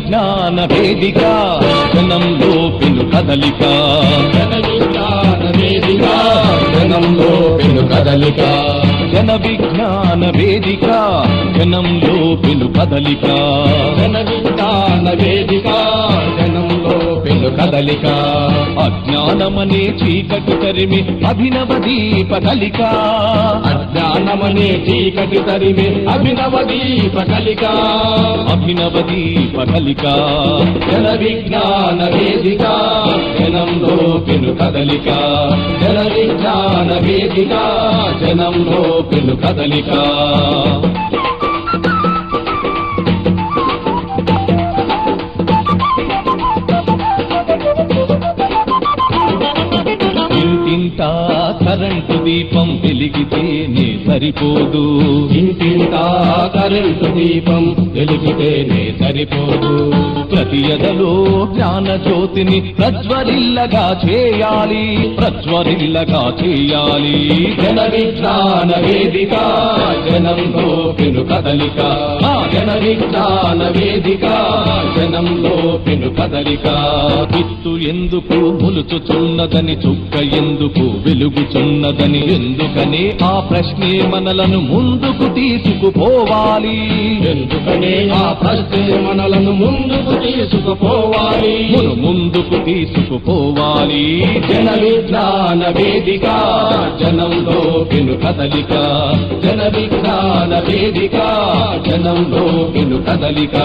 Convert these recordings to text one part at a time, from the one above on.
విజ్ఞాన వేదిక జనంలో పెను కదలిక జన విజ్ఞాన వేదిక జనంలో పెను కదలిక జన విజ్ఞాన వేదిక జనంలో పెను కదలిక జన విజ్ఞాన వేదిక జనంలో పెను కదలిక అజ్ఞానమనే చీకటి తరిమి అభినవ దీప కలిక అజ్ఞానమనే చీకటి తరిమి అభినవ దీప కలిక అభినవ దీప కలిక జన విజ్ఞాన వేదిక జనంలో పెను కదలిక జన విజ్ఞాన వేదిక జనంలో పెను కదలిక ఇంటింటా కరెంటు దీపం వెలిగితేనే సరిపోదు ఇంటింటా కరెంటు దీపం వెలిగితేనే సరిపోదు ప్రతి ఎదలో జ్ఞాన జ్యోతిని ప్రజ్వరిల్లగా చేయాలి ప్రజ్వరిల్లగా చేయాలి జన విజ్ఞాన వేదిక జనంలో పెను కదలిక జన విజ్ఞాన వేదిక జనంలో పెను కదలిక విత్తు ఎందుకు ములుచుచున్నదని చుక్క ఎందుకు వెలుగుచున్నదని ఎందుకనే ఆ ప్రశ్నే మనలను ముందుకు తీసుకుపోవాలి ఎందుకనే ఆ ప్రశ్నే మనలను ముందుకు తీసుకుపోవాలి ముందుకు తీసుకుపోవాలి జన విజ్ఞాన వేదిక జనంలో పెను కదలిక జన విజ్ఞాన వేదిక జనంలో పెను కదలిక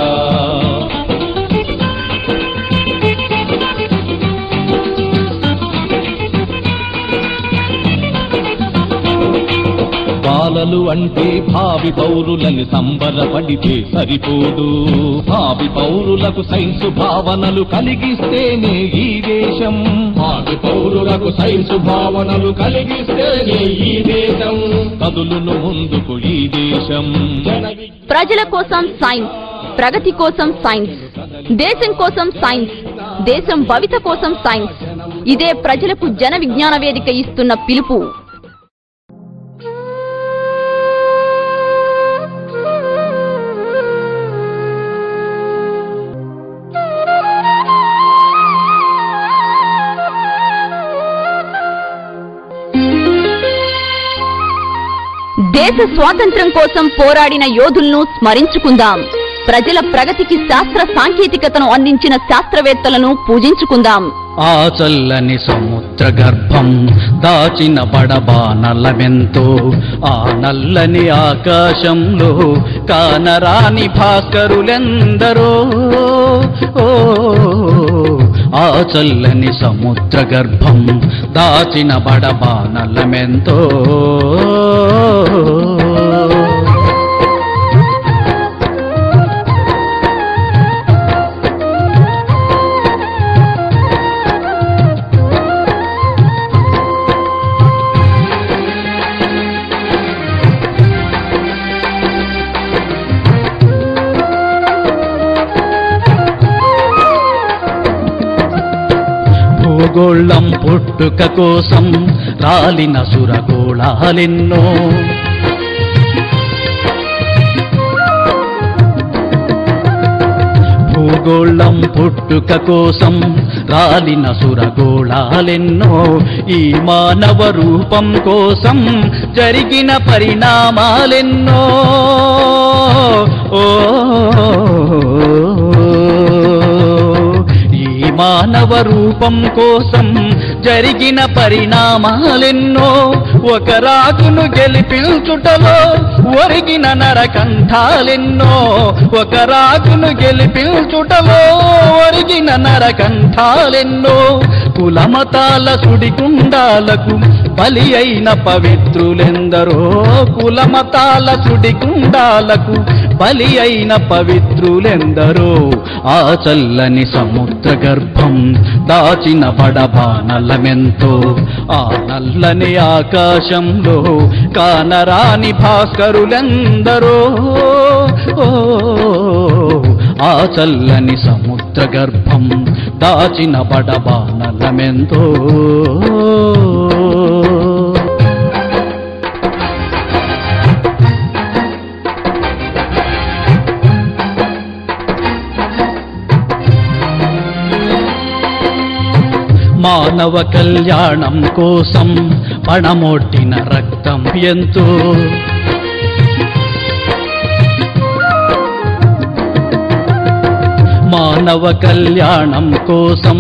బాలలు అంటే భావి పౌరులని సంబరపడితే సరిపోదు భావి పౌరులకు సైన్సు భావనలు కలిగిస్తేనే ఈ దేశం భావి పౌరులకు సైన్సు భావనలు కలిగిస్తేనే ఈ దేశం కదులును ముందుకు ఈ దేశం ప్రజల కోసం సైన్స్ ప్రగతి కోసం సైన్స్ దేశం కోసం సైన్స్ దేశం భవిత కోసం సైన్స్ ఇదే ప్రజలకు జన విజ్ఞాన వేదిక ఇస్తున్న పిలుపు దేశ స్వాతంత్ర్యం కోసం పోరాడిన యోధులను స్మరించుకుందాం ప్రజల ప్రగతికి శాస్త్ర సాంకేతికతను అందించిన శాస్త్రవేత్తలను పూజించుకుందాం ఆ చల్లని సముద్ర గర్భం దాచిన బడబానలమెంతో ఆ నల్లని ఆకాశంలో కానరాని భాస్కరులెందరో ఆ చల్లని సముద్ర గర్భం దాచిన బడబానలమెంతో భూగోళం పుట్టుక కోసం రాలిన సురగోళాలెన్నో భూగోళం పుట్టుక కోసం రాలిన సురగోళాలెన్నో ఈ మానవ రూపం కోసం జరిగిన పరిణామాలెన్నో మానవ రూపం కోసం జరిగిన పరిణామాలెన్నో ఒక రాజును గెలిపించుటలో ఒరిగిన నరకంఠాలెన్నో ఒక రాజును గెలిపించుటలో ఒరిగిన నరకంఠాలెన్నో కులమతాల సుడిగుండాలకు బలి అయిన పవిత్రులెందరో కులమతాల సుడిగుండాలకు బలి అయిన పవిత్రులెందరో ఆ చల్లని సముద్ర గర్భం దాచిన బడబానలమెంతో ఆ నల్లని ఆకాశంలో కానరాని భాస్కరులెందరో ఆ చల్లని సముద్ర గర్భం దాచిన బడబానలమెంతో మానవ కళ్యాణం కోసం పణమొట్టిన రక్తం ఎంతో మానవ కళ్యాణం కోసం